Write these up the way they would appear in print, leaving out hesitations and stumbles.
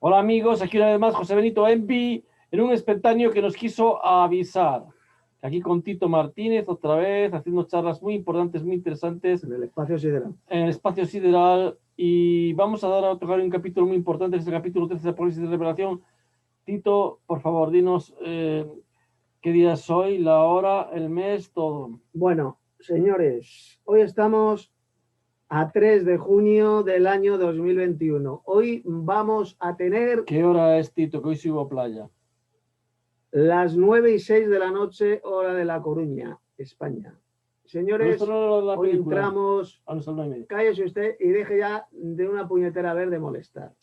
Hola amigos, aquí una vez más José Benito Envi en un espontáneo que nos quiso avisar. Aquí con Tito Martínez otra vez haciendo charlas muy importantes, muy interesantes en el espacio sideral. En el espacio sideral, y vamos a tocar un capítulo muy importante, que es el capítulo 13 de Apocalipsis de Revelación. Tito, por favor, dinos qué día es hoy, la hora, el mes, todo. Bueno, señores, hoy estamos a 3 de junio del año 2021. Hoy vamos a tener... ¿Qué hora es, Tito? Que hoy sí hubo playa. Las 9:06 de la noche, hora de La Coruña, España. Señores, hoy entramos... Cállese usted y deje ya de una puñetera vez de molestar.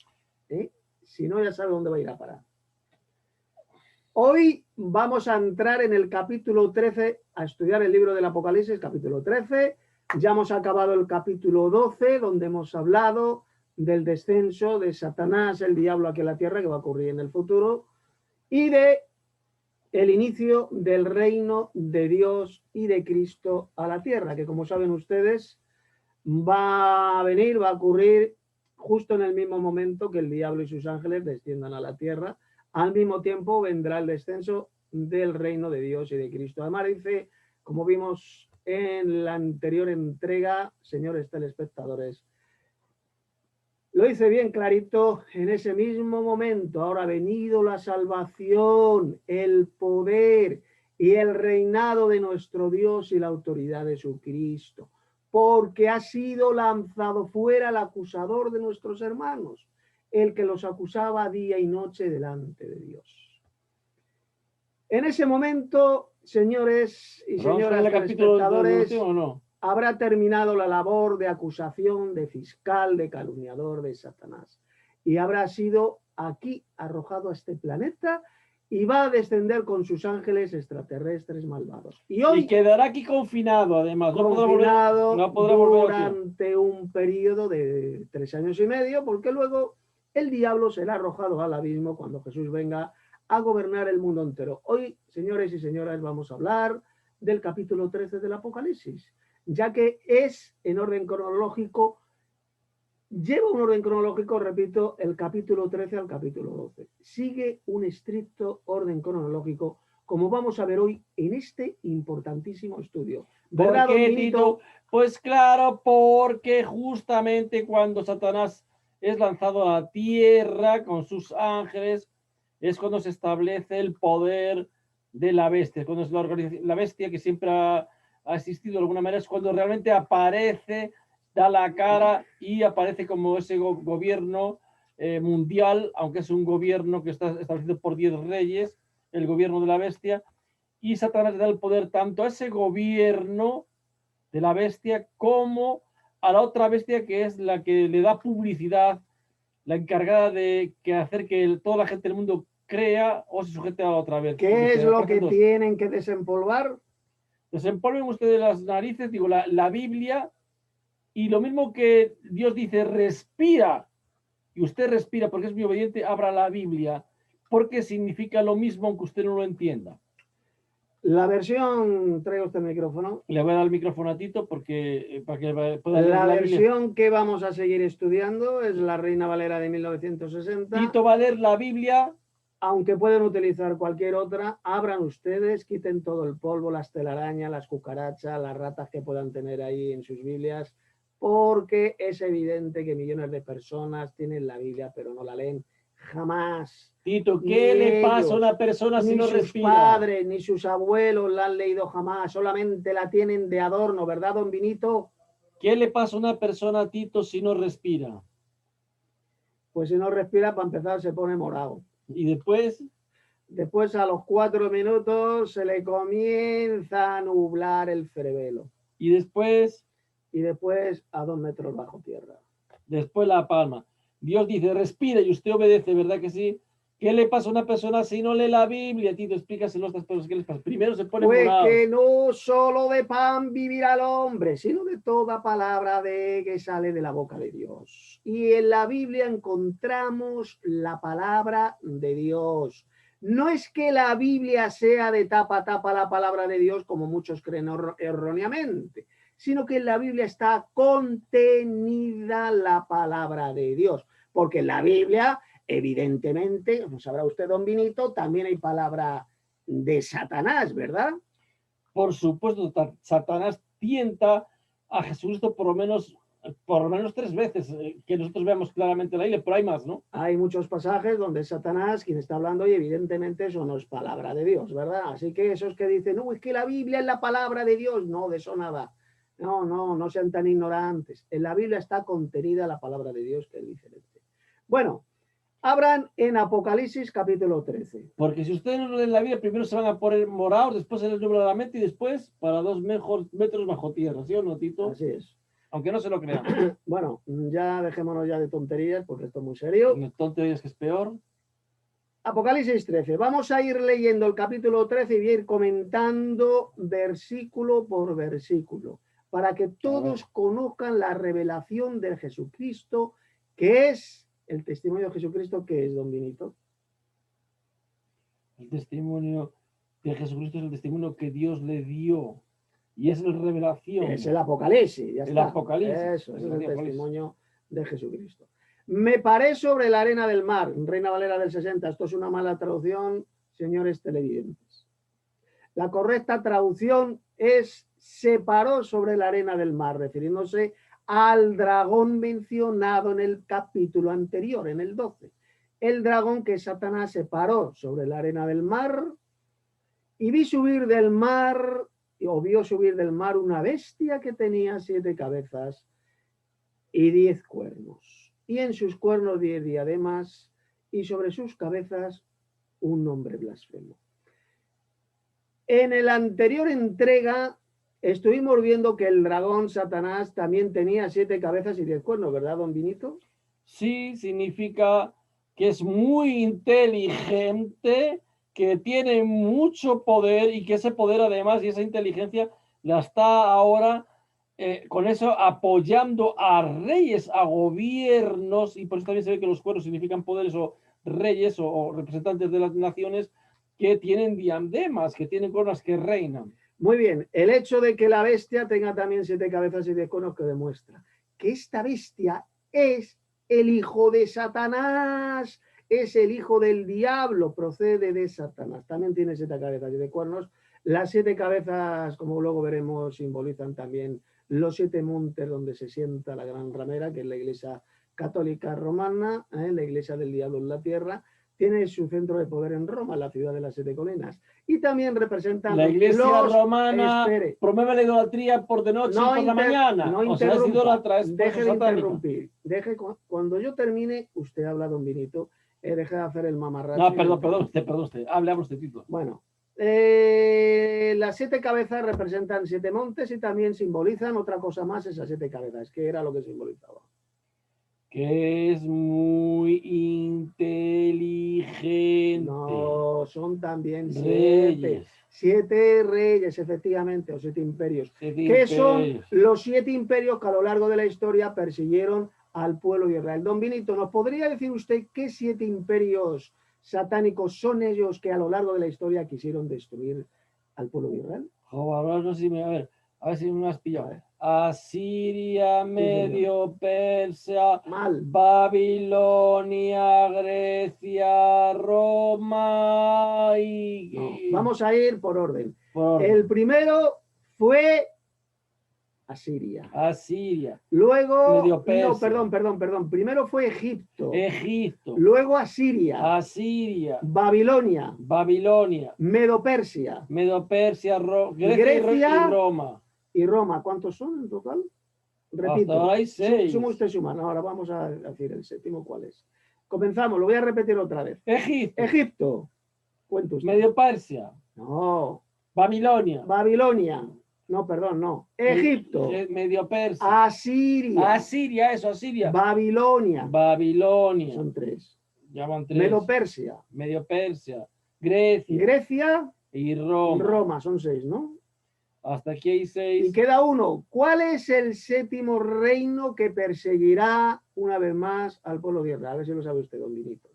Si no, ya sabe dónde va a ir a parar. Hoy vamos a entrar en el capítulo 13, a estudiar el libro del Apocalipsis, capítulo 13. Ya hemos acabado el capítulo 12, donde hemos hablado del descenso de Satanás, el diablo, aquí en la tierra, que va a ocurrir en el futuro, y de el inicio del reino de Dios y de Cristo a la tierra, que como saben ustedes, va a venir, va a ocurrir justo en el mismo momento que el diablo y sus ángeles desciendan a la tierra. Al mismo tiempo vendrá el descenso del reino de Dios y de Cristo. Además dice, como vimos en la anterior entrega, señores telespectadores, lo dice bien clarito, en ese mismo momento, ahora ha venido la salvación, el poder y el reinado de nuestro Dios y la autoridad de su Cristo, porque ha sido lanzado fuera el acusador de nuestros hermanos, el que los acusaba día y noche delante de Dios. En ese momento, señores y señoras telespectadores, habrá terminado la labor de acusación, de fiscal, de calumniador de Satanás, y habrá sido aquí arrojado a este planeta y va a descender con sus ángeles extraterrestres malvados. Y hoy quedará aquí confinado, además. No podrá volver durante un periodo de 3 años y medio, porque luego el diablo será arrojado al abismo cuando Jesús venga a gobernar el mundo entero. Hoy, señores y señoras, vamos a hablar del capítulo 13 del Apocalipsis, ya que es en orden cronológico, lleva un orden cronológico, repito, el capítulo 13 al capítulo 12. Sigue un estricto orden cronológico, como vamos a ver hoy en este importantísimo estudio. ¿Verdad, don Tito? Pues claro, porque justamente cuando Satanás es lanzado a la tierra con sus ángeles, es cuando se establece el poder de la bestia, cuando es la bestia que siempre ha existido de alguna manera, es cuando realmente aparece, da la cara y aparece como ese gobierno mundial, aunque es un gobierno que está establecido por 10 reyes, el gobierno de la bestia, y Satanás le da el poder tanto a ese gobierno de la bestia como a la otra bestia, que es la que le da publicidad, la encargada de hacer que toda la gente del mundo crea o se sujete a la otra vez. ¿Qué es lo que tienen que desempolvar? Desempolven ustedes las narices, digo, la Biblia, y lo mismo que Dios dice, respira, y usted respira porque es muy obediente, abra la Biblia, porque significa lo mismo aunque usted no lo entienda. La versión, traigo este micrófono. Le voy a dar el micrófono a Tito porque, para que pueda leer la versión que vamos a seguir estudiando es la Reina Valera de 1960. Tito va a leer la Biblia. Aunque pueden utilizar cualquier otra, abran ustedes, quiten todo el polvo, las telarañas, las cucarachas, las ratas que puedan tener ahí en sus Biblias, porque es evidente que millones de personas tienen la Biblia pero no la leen jamás. Tito, ¿qué le pasa a una persona si no respira? Ni sus padres, ni sus abuelos la han leído jamás, solamente la tienen de adorno, ¿verdad, don Vinito? ¿Qué le pasa a una persona, Tito, si no respira? Pues si no respira, para empezar, se pone morado. ¿Y después? Después, a los 4 minutos, se le comienza a nublar el cerebelo. ¿Y después? Y después, a 2 metros bajo tierra. Después la palma. Dios dice, respira, y usted obedece, ¿verdad que sí? ¿Qué le pasa a una persona si no lee la Biblia? Tito, explícaselo a estas personas. ¿Qué les pasa? Primero se pone morado. Pues que no solo de pan vivirá el hombre, sino de toda palabra que sale de la boca de Dios. Y en la Biblia encontramos la palabra de Dios. No es que la Biblia sea de tapa a tapa la palabra de Dios, como muchos creen erróneamente, sino que en la Biblia está contenida la palabra de Dios, porque en la Biblia evidentemente, como sabrá usted, don Vinito, también hay palabra de Satanás, ¿verdad? Por supuesto, Satanás tienta a Jesucristo por lo menos 3 veces, que nosotros veamos claramente la Biblia, pero hay más, ¿no? Hay muchos pasajes donde es Satanás quien está hablando y evidentemente eso no es palabra de Dios, ¿verdad? Así que esos que dicen, no, es que la Biblia es la palabra de Dios, no, de eso nada. No sean tan ignorantes. En la Biblia está contenida la palabra de Dios, que es diferente. Bueno, abran en Apocalipsis capítulo 13. Porque si ustedes no leen la Biblia, primero se van a poner morados, después se les nubla la mente y después para 2 metros bajo tierra, ¿sí o no, Tito? Así es. Aunque no se lo crean. Bueno, ya dejémonos ya de tonterías porque esto es muy serio. Tonterías que es peor. Apocalipsis 13. Vamos a ir leyendo el capítulo 13 y voy a ir comentando versículo por versículo para que todos conozcan la revelación de Jesucristo, que es el testimonio de Jesucristo, que es, don Vinito. El testimonio de Jesucristo es el testimonio que Dios le dio. Y es la revelación. Es el Apocalipsis, ya está. El Apocalipsis. Eso, es el testimonio de Jesucristo. Me paré sobre la arena del mar, Reina Valera del 60. Esto es una mala traducción, señores televidentes. La correcta traducción es se paró sobre la arena del mar, refiriéndose al dragón mencionado en el capítulo anterior, en el 12. El dragón que Satanás se paró sobre la arena del mar y vio subir del mar una bestia que tenía 7 cabezas y 10 cuernos. Y en sus cuernos 10 diademas y sobre sus cabezas un nombre blasfemo. En la anterior entrega estuvimos viendo que el dragón Satanás también tenía 7 cabezas y 10 cuernos, ¿verdad, don Vinito? Sí, significa que es muy inteligente, que tiene mucho poder y que ese poder además y esa inteligencia la está ahora con eso apoyando a reyes, a gobiernos, y por eso también se ve que los cuernos significan poderes o reyes o representantes de las naciones que tienen diademas, que tienen coronas que reinan. Muy bien, el hecho de que la bestia tenga también 7 cabezas y 10 cuernos que demuestra que esta bestia es el hijo de Satanás, es el hijo del diablo, procede de Satanás. También tiene 7 cabezas y 10 cuernos. Las 7 cabezas, como luego veremos, simbolizan también los 7 montes donde se sienta la gran ramera, que es la Iglesia Católica Romana, la Iglesia del Diablo en la tierra. Tiene su centro de poder en Roma, la ciudad de las 7 colinas. Y también representan la Iglesia romana promueve la idolatría por de noche y por la mañana. No interrumpa, deje de interrumpir. Cuando yo termine, usted habla, don Vinito. Deje de hacer el mamarracho. No, perdón usted. Hable usted, Tito. Bueno, las 7 cabezas representan 7 montes y también simbolizan otra cosa más, esas 7 cabezas, que era lo que simbolizaba. Que es muy inteligente. No, son también 7 reyes, efectivamente, o 7 imperios. ¿Qué son los 7 imperios que a lo largo de la historia persiguieron al pueblo de Israel? Don Vinito, ¿nos podría decir usted qué 7 imperios satánicos son ellos que a lo largo de la historia quisieron destruir al pueblo de Israel? A ver si me has pillado. Asiria, Medio Persia, Babilonia, Grecia, Roma y... No, vamos a ir por orden. El primero fue Asiria. Luego, Medio Persia. Perdón. Primero fue Egipto. Luego Asiria. Babilonia. Medo Persia. Grecia y Roma. ¿Cuántos son en total? Repito. Hasta hay 6. Suma usted sumando. Ahora vamos a decir el séptimo cuál es. Comenzamos, lo voy a repetir otra vez. Egipto. Cuento usted. Medio Persia. No. Babilonia. No, perdón, no. Egipto. Medio Persia. Asiria. Asiria. Babilonia. Son 3. Ya van 3. Medio Persia. Grecia. Y Roma. Son 6, ¿no? Hasta aquí hay 6. Y queda uno. ¿Cuál es el 7º reino que perseguirá una vez más al pueblo de Israel? A ver si lo sabe usted, don Vinito.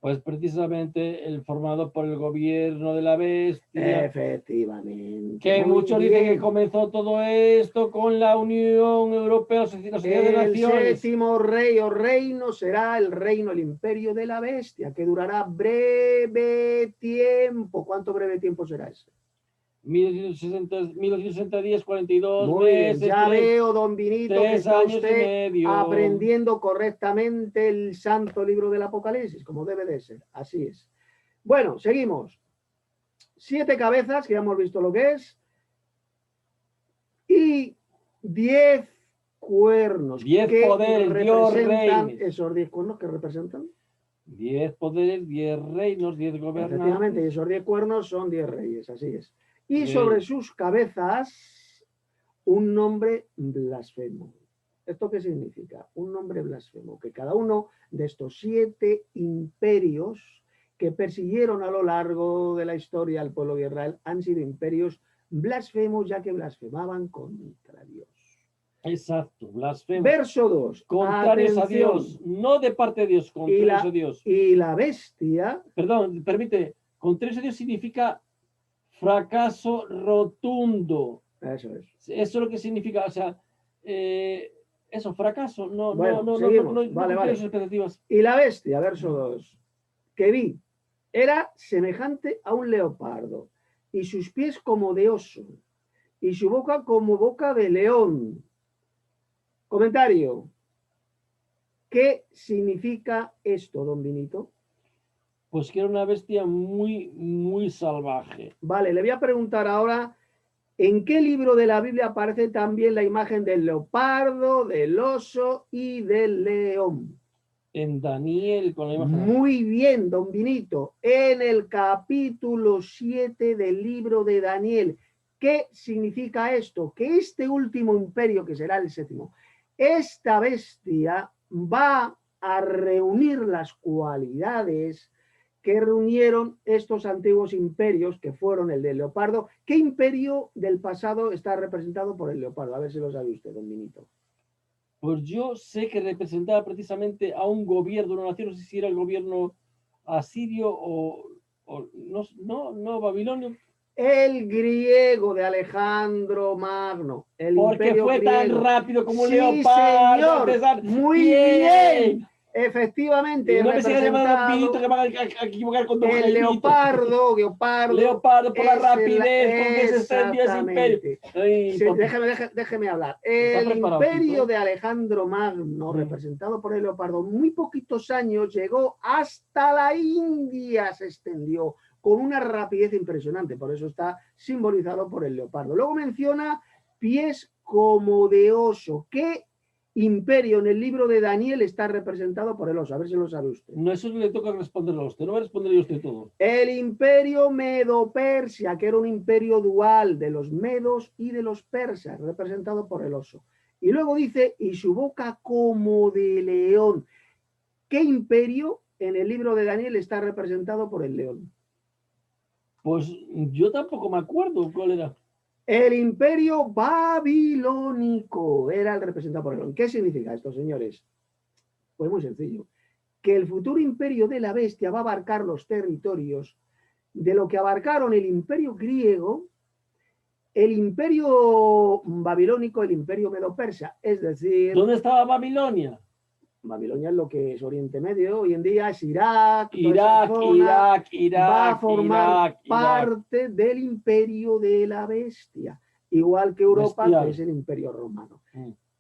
Pues precisamente el formado por el gobierno de la bestia, Efectivamente. que Muy muchos dicen que bien. comenzó todo esto con la Unión Europea, la Sociedad de El Naciones. séptimo rey o reino será el reino, el imperio de la bestia, que durará breve tiempo. ¿Cuánto breve tiempo será ese? 1260 días, 42 Muy bien, meses, ya veo, don Vinito, que 3 está años y usted medio. aprendiendo correctamente el santo libro del Apocalipsis, como debe de ser. Así es. Bueno, seguimos. 7 cabezas, que ya hemos visto lo que es, y 10 cuernos. 10 ¿Qué poderes, 10 representan reinos. esos 10 cuernos? ¿Qué representan? 10 poderes, 10 reinos, 10 Efectivamente, y gobernantes. esos 10 cuernos son 10 reyes, así es. Y Rey. sobre sus cabezas, un nombre blasfemo. ¿Esto qué significa? Un nombre blasfemo, que cada uno de estos 7 imperios que persiguieron a lo largo de la historia al pueblo de Israel han sido imperios blasfemos, ya que blasfemaban contra Dios. Exacto, blasfemo. Verso 2. Contrarios a Dios, no de parte de Dios, contrarios a Dios. Y la bestia. Perdón, permite, contrarios a Dios significa fracaso rotundo. Eso es. Eso es lo que significa, o sea, eso, fracaso, no, bueno, no vale, vale. sus expectativas. Y la bestia, verso 2, que vi, era semejante a un leopardo, y sus pies como de oso, y su boca como boca de león. Comentario. ¿Qué significa esto, don Vinito? Pues que era una bestia muy, muy salvaje. Vale, le voy a preguntar ahora, ¿en qué libro de la Biblia aparece también la imagen del leopardo, del oso y del león? En Daniel, con la imagen. Muy bien, don Vinito. En el capítulo 7 del libro de Daniel. ¿Qué significa esto? Que este último imperio, que será el 7º, esta bestia va a reunir las cualidades que reunieron estos antiguos imperios, que fueron el del leopardo. ¿Qué imperio del pasado está representado por el leopardo? A ver si lo sabe usted, don Vinito. Pues yo sé que representaba precisamente a un gobierno, una nación, no sé si era el gobierno asirio o no, babilonio. El griego de Alejandro Magno. El porque imperio fue griego. tan rápido como un sí, leopardo. Señor. Muy bien. Efectivamente, y no me sigas llamando Don Vinito, que van a equivocar con Don el Jaimito. Leopardo por la rapidez con que se extendió ese imperio. Ay, sí, déjeme hablar. El imperio de Alejandro Magno, representado por el leopardo, muy poquitos años llegó hasta la India, se extendió con una rapidez impresionante, por eso está simbolizado por el leopardo. Luego menciona pies como de oso. ¿Qué imperio en el libro de Daniel está representado por el oso? A ver si lo sabe usted. No, eso le toca responderlo a usted, no va a responder yo a usted todo. El imperio medo-persia, que era un imperio dual de los medos y de los persas, representado por el oso. Y luego dice, y su boca como de león. ¿Qué imperio en el libro de Daniel está representado por el león? Pues yo tampoco me acuerdo cuál era. El imperio babilónico era el representado por el león. ¿Qué significa esto, señores? Pues muy sencillo. Que el futuro imperio de la bestia va a abarcar los territorios de lo que abarcaron el imperio griego, el imperio babilónico, el imperio medo-persa. Es decir... ¿Dónde estaba Babilonia? Babilonia es lo que es Oriente Medio, hoy en día es Irak, Irak, va a formar parte del imperio de la bestia, igual que Europa, que es el imperio romano.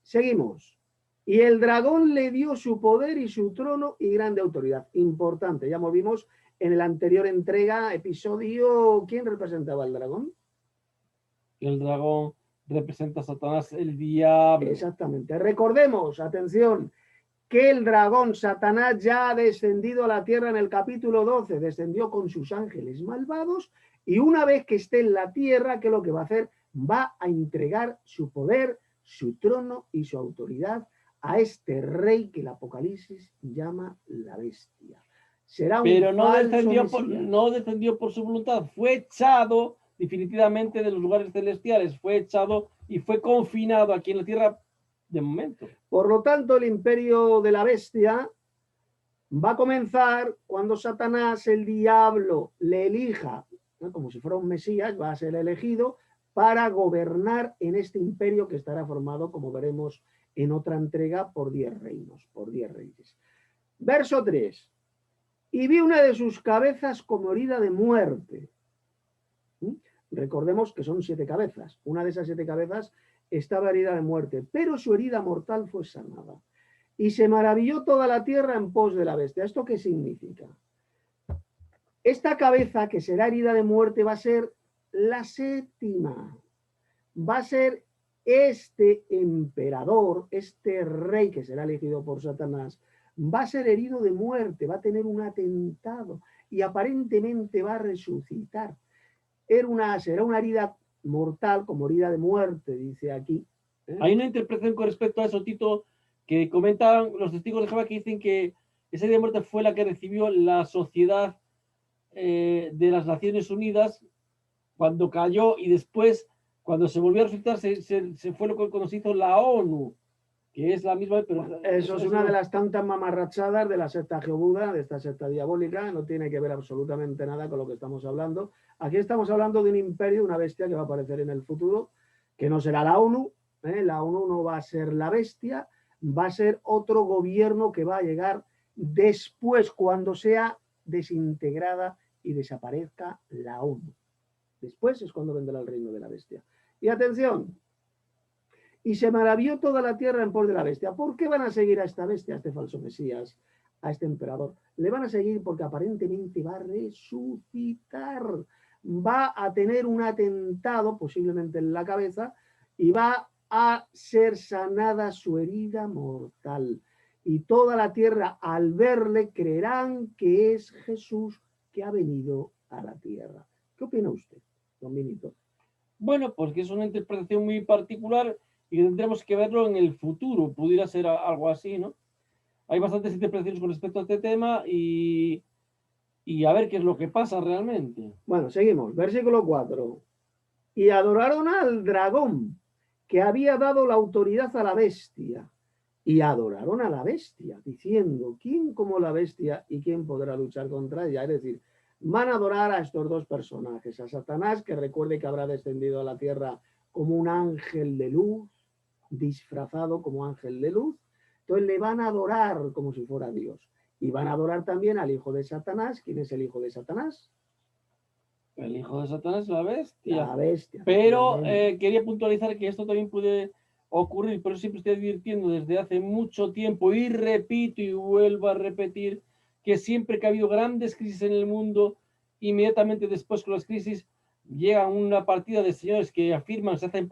Seguimos. Y el dragón le dio su poder y su trono y grande autoridad. Importante, ya vimos en la anterior entrega, episodio, ¿quién representaba al dragón? El dragón representa a Satanás, el diablo. Exactamente. Recordemos, atención, que el dragón Satanás ya ha descendido a la tierra en el capítulo 12, descendió con sus ángeles malvados y una vez que esté en la tierra, ¿qué es lo que va a hacer? Va a entregar su poder, su trono y su autoridad a este rey que el Apocalipsis llama la bestia. Será un Pero no descendió por su voluntad, fue echado definitivamente de los lugares celestiales, fue echado y fue confinado aquí en la tierra de momento. Por lo tanto, el imperio de la bestia Va a comenzar cuando Satanás, el diablo, le elija, ¿no? Como si fuera un Mesías, va a ser elegido para gobernar en este imperio que estará formado, como veremos en otra entrega, por 10 reinos, por 10 reyes. Verso 3. Y vi una de sus cabezas como herida de muerte. Recordemos que son 7 cabezas. Una de esas 7 cabezas estaba herida de muerte, pero su herida mortal fue sanada. Y se maravilló toda la tierra en pos de la bestia. ¿Esto qué significa? Esta cabeza que será herida de muerte va a ser la 7ª. Va a ser este emperador, este rey que será elegido por Satanás, va a ser herido de muerte, va a tener un atentado y aparentemente va a resucitar. Será una herida mortal, como herida de muerte, dice aquí. Hay una interpretación con respecto a eso, Tito, que comentaban los testigos de Jehová, que dicen que esa herida de muerte fue la que recibió la sociedad de las Naciones Unidas cuando cayó, y después, cuando se volvió a resucitar, se fue lo que cuando se hizo la ONU, que es la misma, pero eso es una de las tantas mamarrachadas de la secta Jehobuda, de esta secta diabólica. No tiene que ver absolutamente nada con lo que estamos hablando. Aquí estamos hablando de un imperio, una bestia que va a aparecer en el futuro, que no será la ONU. La ONU no va a ser la bestia, va a ser otro gobierno que va a llegar después, cuando sea desintegrada y desaparezca la ONU. Después es cuando vendrá el reino de la bestia. Y atención, y se maravilló toda la tierra en pos de la bestia. ¿Por qué van a seguir a esta bestia, a este falso Mesías, a este emperador? Le van a seguir porque aparentemente va a resucitar, va a tener un atentado, posiblemente en la cabeza, y va a ser sanada su herida mortal. Y toda la tierra, al verle, creerán que es Jesús que ha venido a la tierra. ¿Qué opina usted, don Benito? Bueno, porque es una interpretación muy particular y tendremos que verlo en el futuro. Pudiera ser algo así, ¿no? Hay bastantes interpretaciones con respecto a este tema y a ver qué es lo que pasa realmente. Bueno, seguimos. Versículo 4. Y adoraron al dragón, que había dado la autoridad a la bestia. Y adoraron a la bestia, diciendo, ¿quién como la bestia y quién podrá luchar contra ella? Es decir, van a adorar a estos dos personajes, a Satanás, que recuerde que habrá descendido a la tierra como un ángel de luz, disfrazado como ángel de luz. Entonces le van a adorar como si fuera Dios. Y van a adorar también al hijo de Satanás. ¿Quién es el hijo de Satanás? El hijo de Satanás, la bestia. La bestia. Pero quería puntualizar que esto también puede ocurrir, pero siempre estoy advirtiendo desde hace mucho tiempo y repito y vuelvo a repetir que siempre que ha habido grandes crisis en el mundo, inmediatamente después con las crisis llega una partida de señores que afirman, se hacen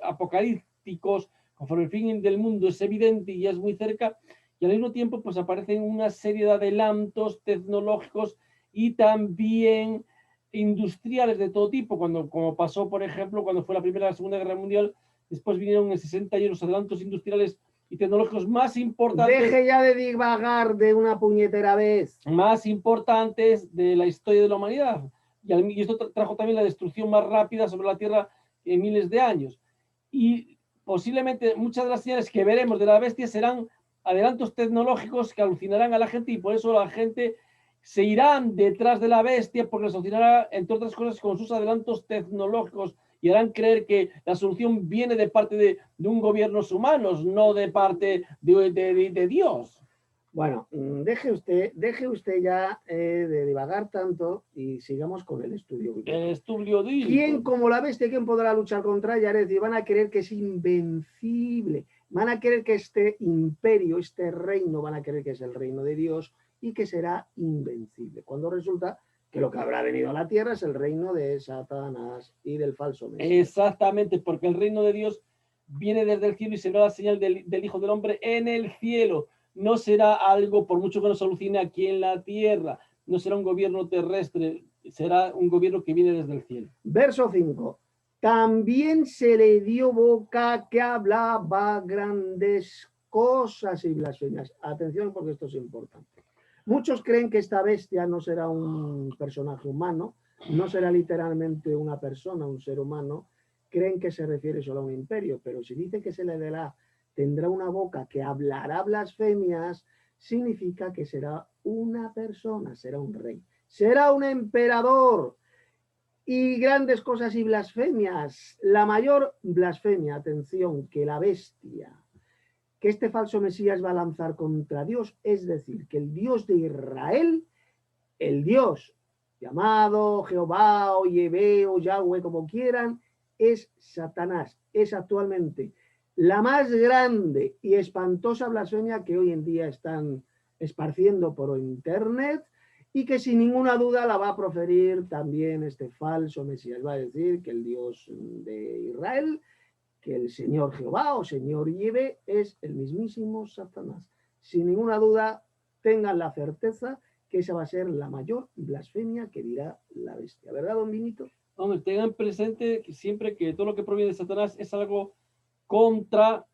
apocalípticos, conforme el fin del mundo es evidente y ya es muy cerca, y al mismo tiempo pues aparecen una serie de adelantos tecnológicos y también industriales de todo tipo, como pasó, por ejemplo, cuando fue la Primera y la Segunda Guerra Mundial. Después vinieron en el 60 y los adelantos industriales y tecnológicos más importantes. Deje ya de divagar de una puñetera vez. Más importantes de la historia de la humanidad. Y esto trajo también la destrucción más rápida sobre la Tierra en miles de años. Y posiblemente muchas de las señales que veremos de la bestia serán adelantos tecnológicos que alucinarán a la gente, y por eso la gente se irán detrás de la bestia porque les alucinará, entre otras cosas, con sus adelantos tecnológicos, y harán creer que la solución viene de parte de un gobiernos humanos, no de parte de Dios. Bueno, deje usted ya de divagar tanto y sigamos con el estudio bíblico. El estudio bíblico. ¿Quién como la bestia, quién podrá luchar contra ella? Es decir, van a creer que es invencible, van a creer que este imperio, este reino, van a creer que es el reino de Dios y que será invencible, cuando resulta que lo que habrá venido a la tierra es el reino de Satanás y del falso Mesías. Exactamente, porque el reino de Dios viene desde el cielo y será la señal del Hijo del Hombre en el cielo. No será algo, por mucho que nos alucine, aquí en la tierra. No será un gobierno terrestre, será un gobierno que viene desde el cielo. Verso 5. También se le dio boca que hablaba grandes cosas y blasfemias. Atención, porque esto es importante. Muchos creen que esta bestia no será un personaje humano, no será literalmente una persona, un ser humano. Creen que se refiere solo a un imperio, pero si dice que se le dará, tendrá una boca que hablará blasfemias, significa que será una persona, será un rey, será un emperador. Y grandes cosas y blasfemias. La mayor blasfemia, atención, que la bestia, que este falso Mesías va a lanzar contra Dios, es decir, que el Dios de Israel, el Dios llamado Jehová o Yahvé o Yahweh, como quieran, es Satanás. Es actualmente la más grande y espantosa blasfemia que hoy en día están esparciendo por internet, y que sin ninguna duda la va a proferir también este falso Mesías. Va a decir que el Dios de Israel, que el Señor Jehová o Señor Yahvé es el mismísimo Satanás. Sin ninguna duda, tengan la certeza que esa va a ser la mayor blasfemia que dirá la bestia. ¿Verdad, don Vinito? Hombre, tengan presente que siempre que todo lo que proviene de Satanás es algo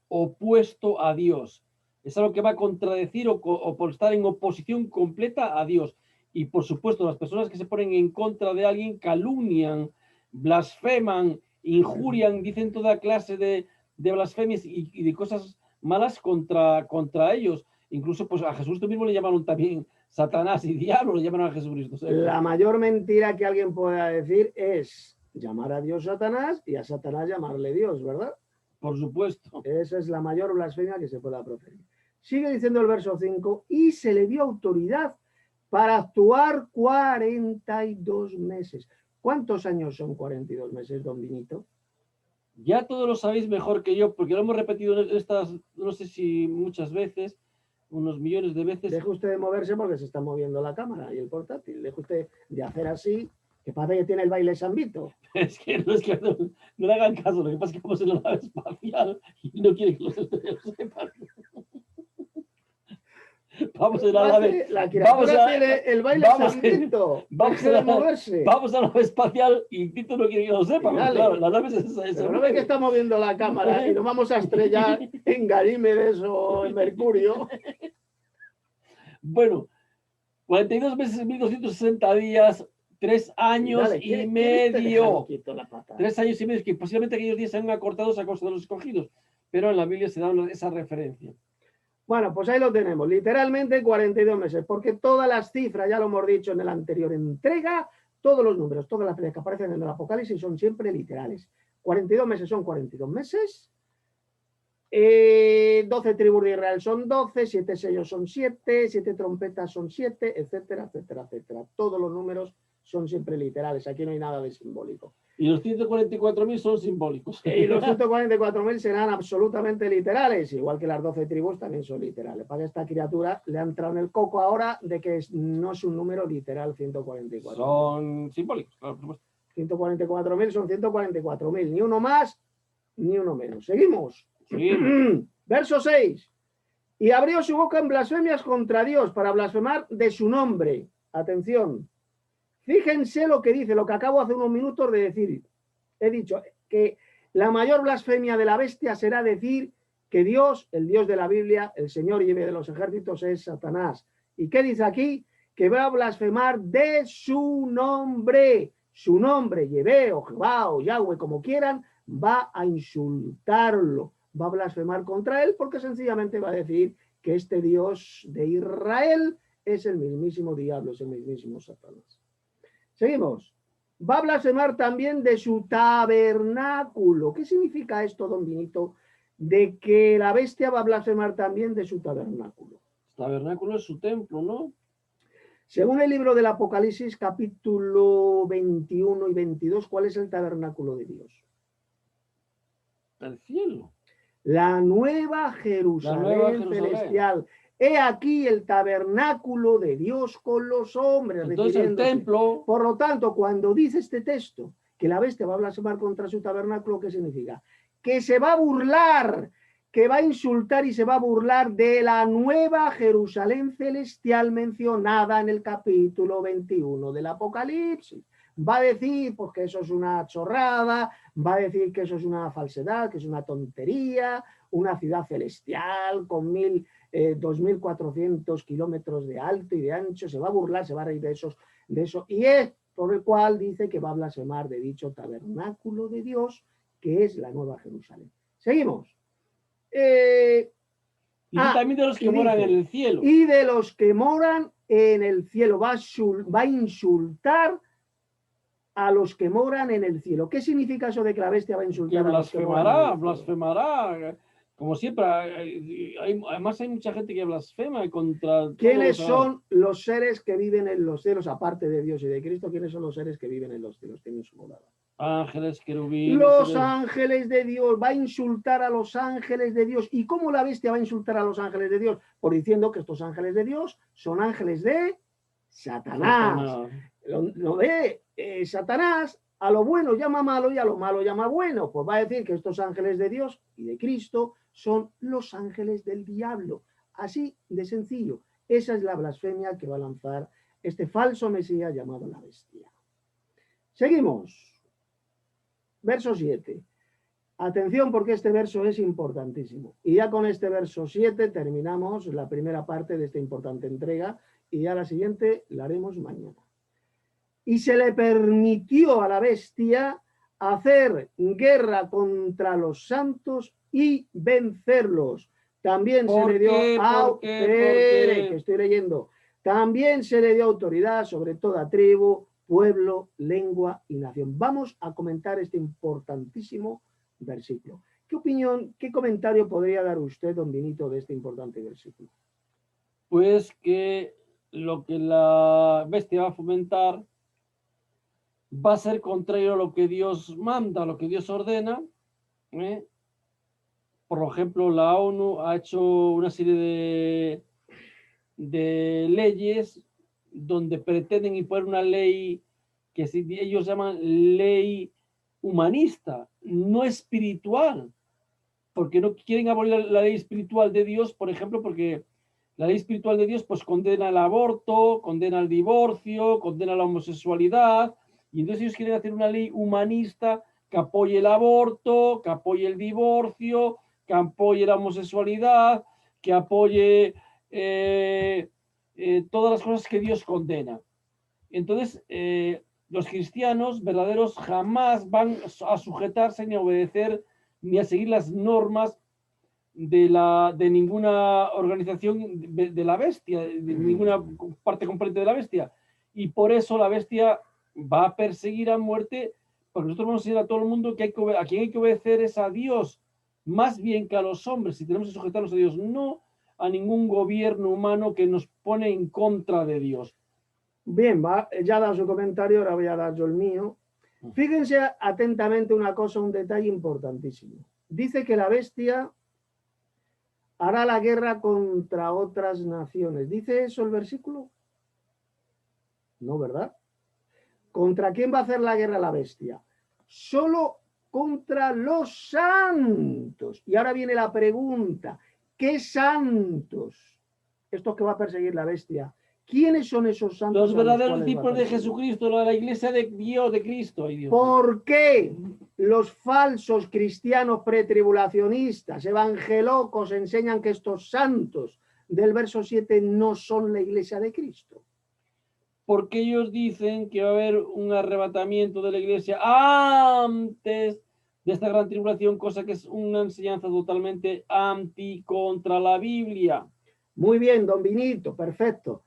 opuesto a Dios. Es algo que va a contradecir o por estar en oposición completa a Dios. Y por supuesto, las personas que se ponen en contra de alguien calumnian, blasfeman, injurian, dicen toda clase de blasfemias y de cosas malas contra ellos. Incluso pues a Jesús mismo le llamaron también Satanás y diablo, le llamaron a Jesucristo. La mayor mentira que alguien pueda decir es llamar a Dios Satanás y a Satanás llamarle Dios, ¿verdad? Por supuesto. Esa es la mayor blasfemia que se pueda proferir. Sigue diciendo el verso 5, y se le dio autoridad para actuar 42 meses. ¿Cuántos años son 42 meses, don Vinito? Ya todos lo sabéis mejor que yo, porque lo hemos repetido estas, no sé si muchas veces, unos millones de veces. Deje usted de moverse porque se está moviendo la cámara y el portátil. Deje usted de hacer así, que parece que tiene el baile Sambito. Es que no le hagan caso, lo que pasa es que vamos en la nave espacial y no quiere que los estudiantes lo sepan. Vamos a la nave. La criatura tiene el baile Sambito. Vamos a la nave espacial y Tito no quiere que lo sepa. Claro, la nave es esa. Pero no ve que está moviendo la cámara y nos vamos a estrellar en Ganímedes o en Mercurio. Bueno, 42 meses, 1260 días, 3 años y medio. 3 años y medio, que posiblemente aquellos días sean acortados a causa de los escogidos, pero en la Biblia se da esa referencia. Bueno, pues ahí lo tenemos, literalmente 42 meses, porque todas las cifras, ya lo hemos dicho en la anterior entrega, todos los números, todas las cifras que aparecen en el Apocalipsis son siempre literales. 42 meses son 42 meses, 12 tribus de Israel son 12, 7 sellos son 7, 7 trompetas son 7, etcétera, etcétera, etcétera. Todos los números son siempre literales, aquí no hay nada de simbólico. Y los 144.000 son simbólicos. Y los 144.000 serán absolutamente literales, igual que las 12 tribus también son literales. Para esta criatura le ha entrado en el coco ahora de que no es un número literal 144. Son simbólicos, claro, por supuesto. 144.000 son 144.000, ni uno más ni uno menos. Seguimos. Verso 6. Y abrió su boca en blasfemias contra Dios para blasfemar de su nombre. Atención. Fíjense lo que dice, lo que acabo hace unos minutos de decir. He dicho que la mayor blasfemia de la bestia será decir que Dios, el Dios de la Biblia, el Señor Yahvé de los ejércitos, es Satanás. ¿Y qué dice aquí? Que va a blasfemar de su nombre. Su nombre, Yahvé o Jehová o Yahweh, como quieran, va a insultarlo, va a blasfemar contra él, porque sencillamente va a decir que este Dios de Israel es el mismísimo diablo, es el mismísimo Satanás. Seguimos. Va a blasfemar también de su tabernáculo. ¿Qué significa esto, don Vinito? De que la bestia va a blasfemar también de su tabernáculo. Tabernáculo es su templo, ¿no? Según el libro del Apocalipsis, capítulo 21 y 22, ¿cuál es el tabernáculo de Dios? El cielo. La nueva Jerusalén celestial. He aquí el tabernáculo de Dios con los hombres. Entonces el templo. Por lo tanto, cuando dice este texto que la bestia va a blasfemar contra su tabernáculo, ¿qué significa? Que se va a burlar, que va a insultar y se va a burlar de la nueva Jerusalén celestial mencionada en el capítulo 21 del Apocalipsis. Va a decir pues, que eso es una chorrada, va a decir que eso es una falsedad, que es una tontería, una ciudad celestial con 2.400 kilómetros de alto y de ancho, se va a burlar, se va a reír de eso, y es por el cual dice que va a blasfemar de dicho tabernáculo de Dios, que es la nueva Jerusalén. Seguimos. Dice también de los que moran dice, en el cielo. y de los que moran en el cielo. Va a insultar a los que moran en el cielo. ¿Qué significa eso de que la bestia va a insultar a los que moran en el cielo? Blasfemará. Como siempre, además hay mucha gente que blasfema contra... ¿Quiénes son los seres que viven en los cielos, aparte de Dios y de Cristo? ¿Quiénes son los seres que viven en los cielos, tienen su morada? Ángeles, querubines. Los ángeles de Dios. Va a insultar a los ángeles de Dios. ¿Y cómo la bestia va a insultar a los ángeles de Dios? Por diciendo que estos ángeles de Dios son ángeles de Satanás. Lo de Satanás, a lo bueno llama malo y a lo malo llama bueno. Pues va a decir que estos ángeles de Dios y de Cristo son los ángeles del diablo. Así de sencillo. Esa es la blasfemia que va a lanzar este falso Mesías llamado la bestia. Seguimos. Verso 7. Atención porque este verso es importantísimo. Y ya con este verso 7 terminamos la primera parte de esta importante entrega y ya la siguiente la haremos mañana. Y se le permitió a la bestia hacer guerra contra los santos y vencerlos. También se le dio que estoy leyendo. También se le dio autoridad sobre toda tribu, pueblo, lengua y nación. Vamos a comentar este importantísimo versículo. ¿Qué opinión, qué comentario podría dar usted, don Vinito, de este importante versículo? Pues que lo que la bestia va a fomentar va a ser contrario a lo que Dios manda, a lo que Dios ordena. Por ejemplo, la ONU ha hecho una serie de leyes donde pretenden imponer una ley que ellos llaman ley humanista, no espiritual, porque no quieren abolir la ley espiritual de Dios, por ejemplo, porque la ley espiritual de Dios pues condena el aborto, condena el divorcio, condena la homosexualidad, y entonces ellos quieren hacer una ley humanista que apoye el aborto, que apoye el divorcio, que apoye la homosexualidad, que apoye todas las cosas que Dios condena. Entonces, los cristianos verdaderos jamás van a sujetarse ni a obedecer ni a seguir las normas de ninguna organización de la bestia, de ninguna parte completa de la bestia. Y por eso la bestia va a perseguir a muerte, porque nosotros vamos a decir a todo el mundo que a quien hay que obedecer es a Dios, más bien que a los hombres, si tenemos que sujetarnos a Dios, no a ningún gobierno humano que nos pone en contra de Dios. Bien, ya ha dado su comentario, ahora voy a dar yo el mío. Fíjense atentamente una cosa, un detalle importantísimo. Dice que la bestia hará la guerra contra otras naciones. ¿Dice eso el versículo? No, ¿verdad? ¿Contra quién va a hacer la guerra la bestia? Solo contra los santos. Y ahora viene la pregunta, ¿qué santos? Estos que va a perseguir la bestia. ¿Quiénes son esos santos? Los verdaderos discípulos de Jesucristo, la iglesia de Dios, de Cristo. ¿Por qué los falsos cristianos pretribulacionistas, evangelocos, enseñan que estos santos del verso 7 no son la iglesia de Cristo? Porque ellos dicen que va a haber un arrebatamiento de la iglesia antes de esta gran tribulación, cosa que es una enseñanza totalmente anti contra la Biblia. Muy bien, don Vinito, perfecto.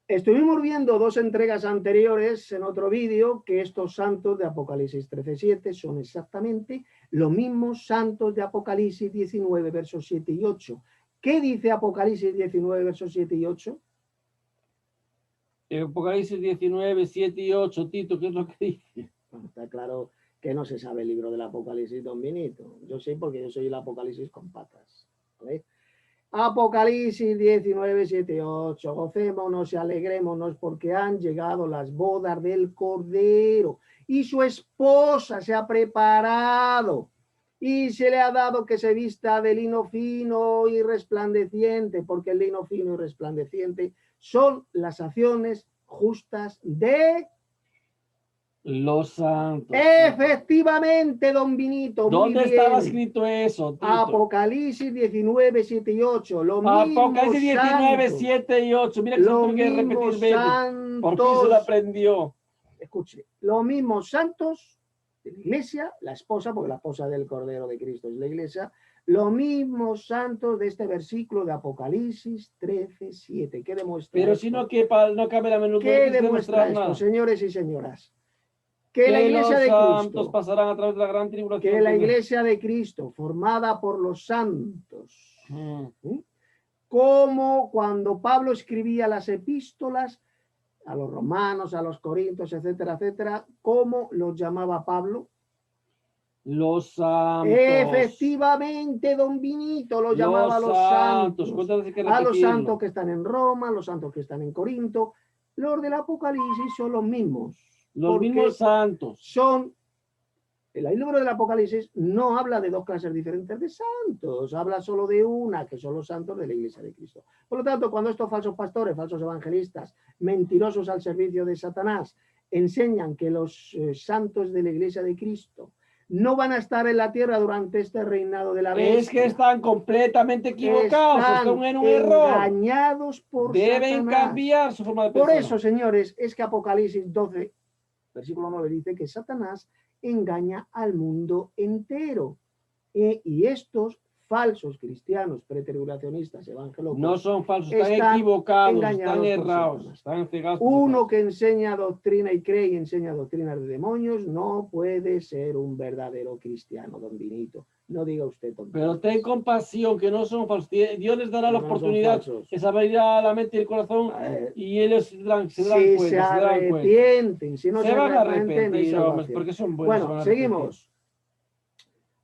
Estuvimos viendo dos entregas anteriores en otro vídeo que estos santos de Apocalipsis 13:7 son exactamente los mismos santos de Apocalipsis 19, versos 7 y 8. ¿Qué dice Apocalipsis 19, versos 7 y 8? Apocalipsis 19, 7 y 8, Tito, ¿qué es lo que dice? Bueno, está claro que no se sabe el libro del Apocalipsis, don Vinito. Yo sé porque yo soy el Apocalipsis con patas. ¿Vale? Apocalipsis 19, 7, 8. Gocémonos y alegrémonos porque han llegado las bodas del Cordero y su esposa se ha preparado y se le ha dado que se vista de lino fino y resplandeciente, porque el lino fino y resplandeciente son las acciones justas de los santos. Efectivamente, don Vinito. ¿Dónde estaba escrito eso, Tito? Apocalipsis 19, 7 y 8. Apocalipsis 19, 7 y 8. Mira que se tuvo que repetir veces. ¿Por qué se lo aprendió? Escuche, los mismos santos de la iglesia, la esposa, porque la esposa del Cordero de Cristo es la iglesia, Los mismos santos de este versículo de Apocalipsis 13:7. ¿Qué demuestra Pero esto? si no, no cabe la menor duda ¿Qué que demuestra demostrar esto, nada. señores y señoras? Que la Que iglesia los de santos Cristo, pasarán a través de la gran tribulación. que la que- iglesia de Cristo, formada por los santos, Mm. como cuando Pablo escribía las epístolas a los romanos, a los corintios, etcétera, etcétera, ¿cómo los llamaba Pablo? Los santos. Efectivamente, don Vinito lo llamaba a los santos. ¿Cuántas veces hay que A los santos repetirlo? que están en Roma, a los santos que están en Corinto. Los del Apocalipsis son los mismos. Los porque mismos santos. son, el libro del Apocalipsis no habla de dos clases diferentes de santos, habla solo de una, que son los santos de la Iglesia de Cristo. Por lo tanto, cuando estos falsos pastores, falsos evangelistas, mentirosos al servicio de Satanás, enseñan que los santos de la Iglesia de Cristo no van a estar en la tierra durante este reinado de la bestia. Es que están completamente equivocados, están en un error. Engañados por Deben Satanás. cambiar su forma de Por pensar. eso, señores, es que Apocalipsis 12, versículo 9 dice que Satanás engaña al mundo entero. Y estos falsos cristianos pretribulacionistas evangelocos no son falsos, están equivocados, están errados, están cegados. Uno que enseña doctrina y cree y enseña doctrinas de demonios no puede ser un verdadero cristiano, don Vinito. No diga usted tonterías. Pero ten compasión, que no son falsos. Dios les dará la No oportunidad que se abrirá la mente y el corazón y ellos se darán si cuenta. se arrepienten, si no se van a arrepienten, no hay arrepentir, hombres, salvación. porque son buenos. Bueno, seguimos.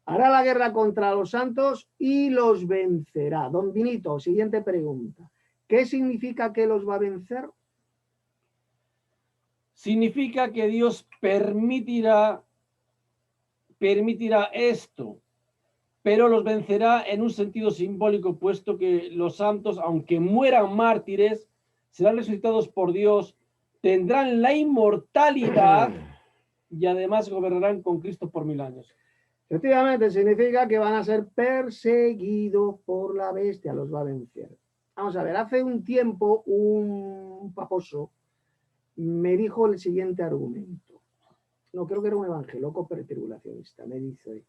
Hará la guerra contra los santos y los vencerá. Don Vinito, siguiente pregunta. ¿Qué significa que los va a vencer? Significa que Dios permitirá esto, pero los vencerá en un sentido simbólico, puesto que los santos, aunque mueran mártires, serán resucitados por Dios, tendrán la inmortalidad y además gobernarán con Cristo por 1000 años. Efectivamente, significa que van a ser perseguidos por la bestia, los va a vencer. Vamos a ver, hace un tiempo un paposo me dijo el siguiente argumento. No, creo que era un evangelólogo pretribulacionista. Me dice,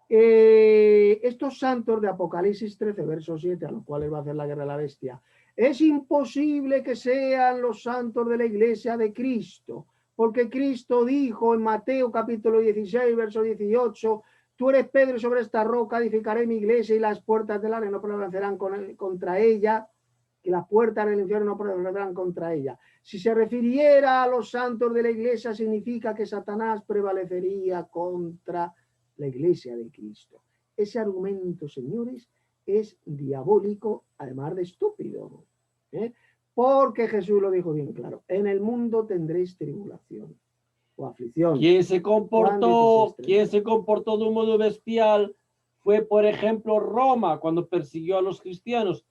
estos santos de Apocalipsis 13, verso 7, a los cuales va a hacer la guerra de la bestia, es imposible que sean los santos de la iglesia de Cristo, porque Cristo dijo en Mateo capítulo 16, verso 18, tú eres Pedro, sobre esta roca edificaré mi iglesia y las puertas del Hades no prevalecerán contra ella, que las puertas del infierno no prevalecerán contra ella. Si se refiriera a los santos de la iglesia, significa que Satanás prevalecería contra la iglesia de Cristo. Ese argumento, señores, es diabólico, además de estúpido. Porque Jesús lo dijo bien claro, en el mundo tendréis tribulación o aflicción. Quien se comportó de un modo bestial fue, por ejemplo, Roma, cuando persiguió a los cristianos.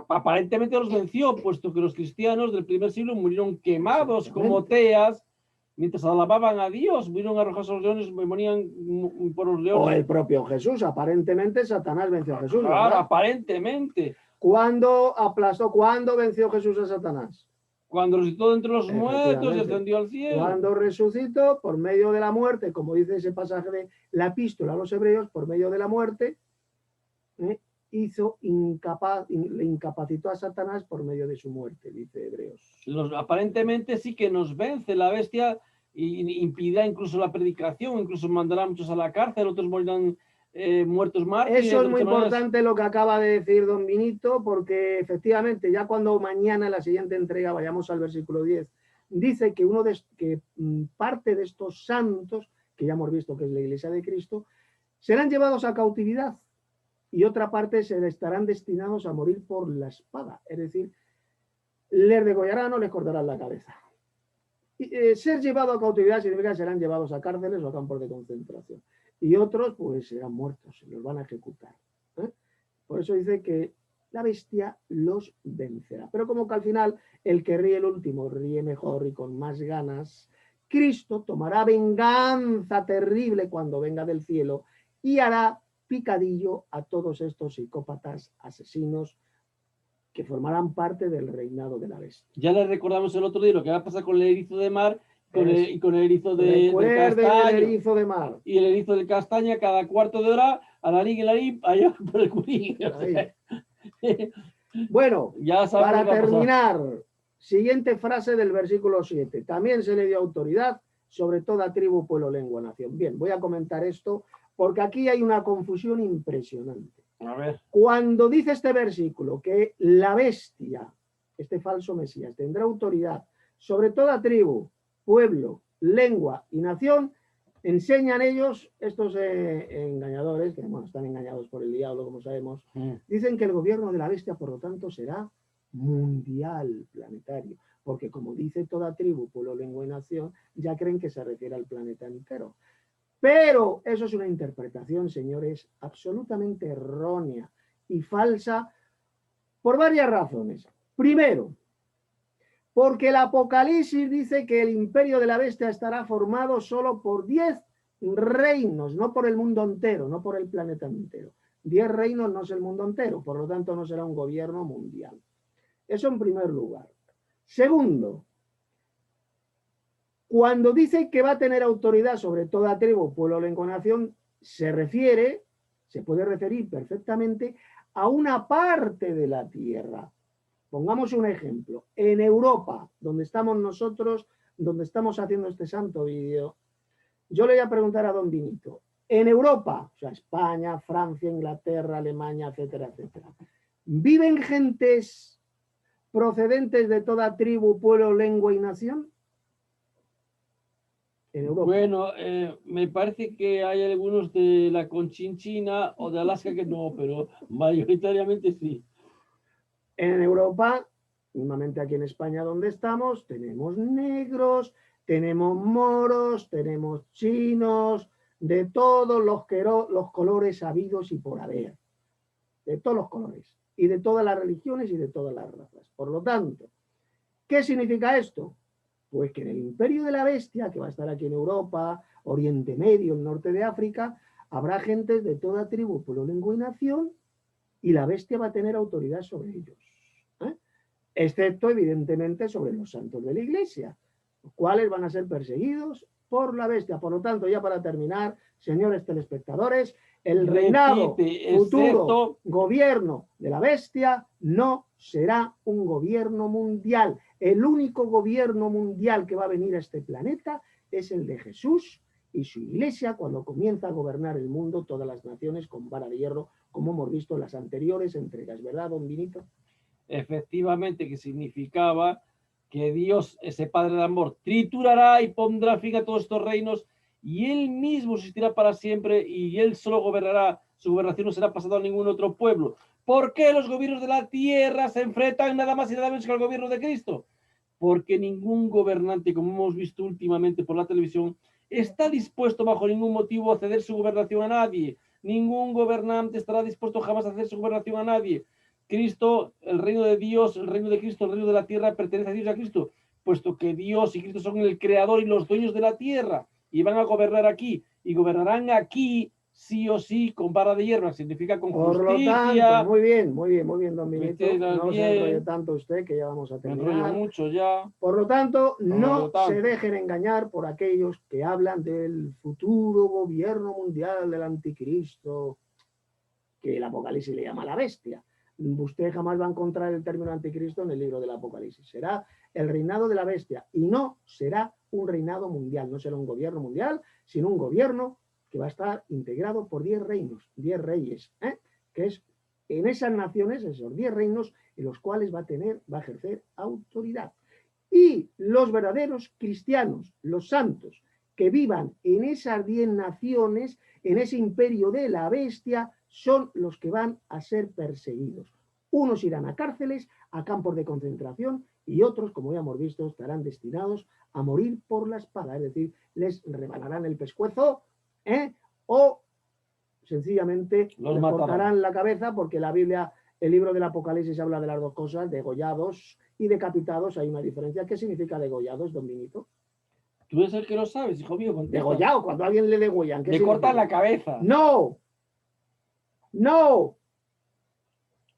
Aparentemente los venció, puesto que los cristianos del primer siglo murieron quemados como teas, mientras alababan a Dios, murieron arrojados a los leones, morían por los leones. O el propio Jesús, aparentemente Satanás venció a Jesús. Claro, ¿verdad? aparentemente. ¿Cuándo venció Jesús a Satanás? Cuando resucitó de entre los muertos y ascendió al cielo. Cuando resucitó por medio de la muerte, como dice ese pasaje de la epístola a los hebreos, por medio de la muerte, le incapacitó a Satanás por medio de su muerte, dice Hebreos. Aparentemente sí que nos vence la bestia y impedirá incluso la predicación, incluso mandará a muchos a la cárcel, otros morirán muertos mártires. Eso es muy importante lo que acaba de decir don Vinito, porque efectivamente ya cuando mañana en la siguiente entrega vayamos al versículo 10, dice que parte de estos santos, que ya hemos visto que es la iglesia de Cristo, serán llevados a cautividad y otra parte se estarán destinados a morir por la espada, es decir, les degollarán o les cortarán la cabeza. Ser llevado a cautividad significa que serán llevados a cárceles o a campos de concentración. Y otros, pues, serán muertos, se los van a ejecutar. Por eso dice que la bestia los vencerá. Pero como que al final, el que ríe el último ríe mejor y con más ganas, Cristo tomará venganza terrible cuando venga del cielo y hará picadillo a todos estos psicópatas asesinos que formarán parte del reinado de la bestia. Ya les recordamos el otro día lo que va a pasar con el erizo de mar, y con el erizo de Recuerden el castaño. erizo de mar. Y el erizo de castaña cada cuarto de hora, a la liga, allá por el curín. O sea, Bueno, ya sabes para lo que ha pasado. terminar, siguiente frase del versículo 7. También se le dio autoridad sobre toda tribu, pueblo, lengua, nación. Bien, voy a comentar esto porque aquí hay una confusión impresionante. A ver. Cuando dice este versículo que la bestia, este falso Mesías, tendrá autoridad sobre toda tribu, pueblo, lengua y nación, enseñan ellos, estos engañadores, que bueno, están engañados por el diablo, como sabemos, dicen que el gobierno de la bestia, por lo tanto, será mundial, planetario, porque como dice toda tribu, pueblo, lengua y nación, ya creen que se refiere al planeta entero. Pero eso es una interpretación, señores, absolutamente errónea y falsa por varias razones. Primero, porque el Apocalipsis dice que el imperio de la bestia estará formado solo por 10 reinos, no por el mundo entero, no por el planeta entero. 10 reinos no es el mundo entero, por lo tanto no será un gobierno mundial. Eso en primer lugar. Segundo, cuando dice que va a tener autoridad sobre toda tribu, pueblo, lengua, nación, se puede referir perfectamente a una parte de la tierra. Pongamos un ejemplo. En Europa, donde estamos nosotros, donde estamos haciendo este santo vídeo, yo le voy a preguntar a don Vinito, en Europa, o sea, España, Francia, Inglaterra, Alemania, etcétera, etcétera, ¿viven gentes procedentes de toda tribu, pueblo, lengua y nación? En Europa. Bueno, me parece que hay algunos de la Conchinchina o de Alaska que no, pero mayoritariamente sí. En Europa, mismamente aquí en España donde estamos, tenemos negros, tenemos moros, tenemos chinos, de todos los colores habidos y por haber, de todos los colores, y de todas las religiones y de todas las razas. Por lo tanto, ¿qué significa esto? Pues que en el imperio de la bestia, que va a estar aquí en Europa, Oriente Medio, el norte de África, habrá gentes de toda tribu, pueblo, lengua y nación, y la bestia va a tener autoridad sobre ellos. Excepto, evidentemente, sobre los santos de la iglesia, los cuales van a ser perseguidos por la bestia. Por lo tanto, ya para terminar, señores telespectadores, el reinado futuro gobierno de la bestia no será un gobierno mundial. El único gobierno mundial que va a venir a este planeta es el de Jesús y su iglesia cuando comienza a gobernar el mundo, todas las naciones con vara de hierro, como hemos visto en las anteriores entregas, ¿verdad, don Vinito? Efectivamente, que significaba que Dios, ese Padre de amor, triturará y pondrá fin a todos estos reinos y Él mismo existirá para siempre y Él solo gobernará, su gobernación no será pasada a ningún otro pueblo. ¿Por qué los gobiernos de la tierra se enfrentan nada más y nada menos que al gobierno de Cristo? Porque ningún gobernante, como hemos visto últimamente por la televisión, está dispuesto bajo ningún motivo a ceder su gobernación a nadie. Ningún gobernante estará dispuesto jamás a ceder su gobernación a nadie. Cristo, el reino de Dios, el reino de Cristo, el reino de la tierra pertenece a Dios y a Cristo, puesto que Dios y Cristo son el creador y los dueños de la tierra y van a gobernar aquí y gobernarán aquí sí o sí con vara de hierro, significa con justicia. Por lo tanto, muy bien, don Benito. No bien. se enrolle tanto usted, que ya vamos a terminar. Me enrollo mucho ya. Por lo tanto, no se dejen engañar por aquellos que hablan del futuro gobierno mundial del anticristo, que el Apocalipsis le llama la bestia. Usted jamás va a encontrar el término anticristo en el libro del Apocalipsis. Será el reinado de la bestia y no será un reinado mundial, no será un gobierno mundial, sino un gobierno que va a estar integrado por 10 reinos, 10 reyes, que es en esas naciones, esos 10 reinos, en los cuales va a ejercer autoridad. Y los verdaderos cristianos, los santos, que vivan en esas 10 naciones, en ese imperio de la bestia, son los que van a ser perseguidos. Unos irán a cárceles, a campos de concentración, y otros, como ya hemos visto, estarán destinados a morir por la espada, es decir, les rebanarán el pescuezo, o sencillamente les cortarán la cabeza, porque la Biblia, el libro del Apocalipsis habla de las dos cosas, degollados y decapitados. Hay una diferencia. ¿Qué significa degollados, don Vinito? Tú eres el que lo sabes, hijo mío. Contesta. Degollado, cuando a alguien le degollan. Le cortan la cabeza. No.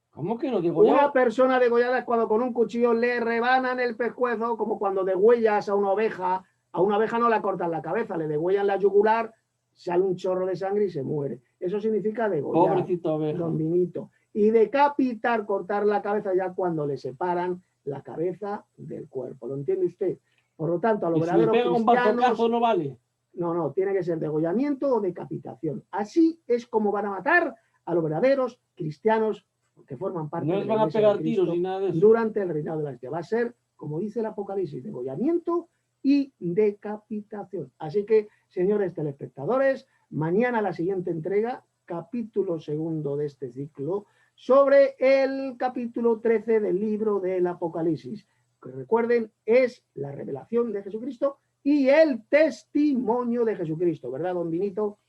¿Cómo que no degollado? Una persona degollada es cuando con un cuchillo le rebanan el pescuezo, como cuando degüellas a una oveja A una abeja no la cortan la cabeza, le degüellan la yugular, sale un chorro de sangre y se muere. Eso significa degollar, Pobrecito abeja. don Vinito. Y decapitar, cortar la cabeza ya cuando le separan la cabeza del cuerpo. ¿Lo entiende usted? Por lo tanto, a los Y si le verdaderos pega un cristianos... bazocazo no vale. No, tiene que ser degollamiento o decapitación. Así es como van a matar a los verdaderos cristianos que forman parte No de les la van a Iglesia pegar de Cristo tiros ni nada de eso. durante el reinado de la Iglesia. Va a ser, como dice el Apocalipsis, degollamiento y decapitación. Así que, señores telespectadores, mañana la siguiente entrega, capítulo 2 de este ciclo, sobre el capítulo 13 del libro del Apocalipsis. Que recuerden, es la revelación de Jesucristo y el testimonio de Jesucristo, ¿verdad, don Vinito?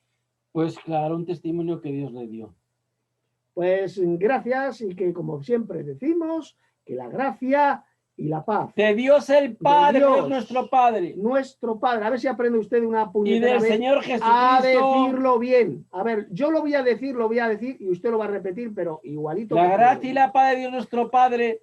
Pues claro, un testimonio que Dios le dio. Pues gracias y que, como siempre decimos, que la gracia y la paz De Dios el Padre, Dios, que es nuestro Padre. Nuestro Padre. A ver si aprende usted una Y puñetera del vez Señor a Jesucristo. decirlo bien. A ver, yo lo voy a decir y usted lo va a repetir, pero igualito. La que gracia y la paz de Dios nuestro Padre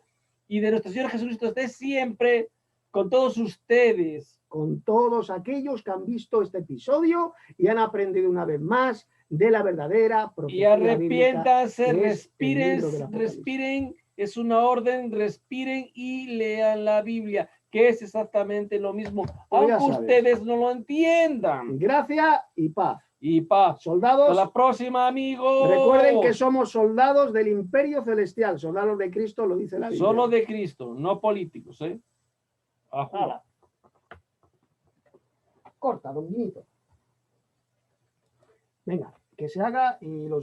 y de nuestro Señor Jesucristo esté siempre con todos ustedes. Con todos aquellos que han visto este episodio y han aprendido una vez más de la verdadera Y profecía arrepiéntanse, bíblica, que respiren, es el libro del Apocalipsis. respiren, es una orden, respiren y lean la Biblia, que es exactamente lo mismo, Pues ya aunque sabes. ustedes no lo entiendan. Gracia y paz. Y paz. Soldados, Hasta la próxima, amigos. recuerden que somos soldados del imperio celestial, soldados de Cristo, lo dice la Biblia. Solo de Cristo, no políticos, ¿eh? Hala. Corta, don Vinito. Venga, que se haga y los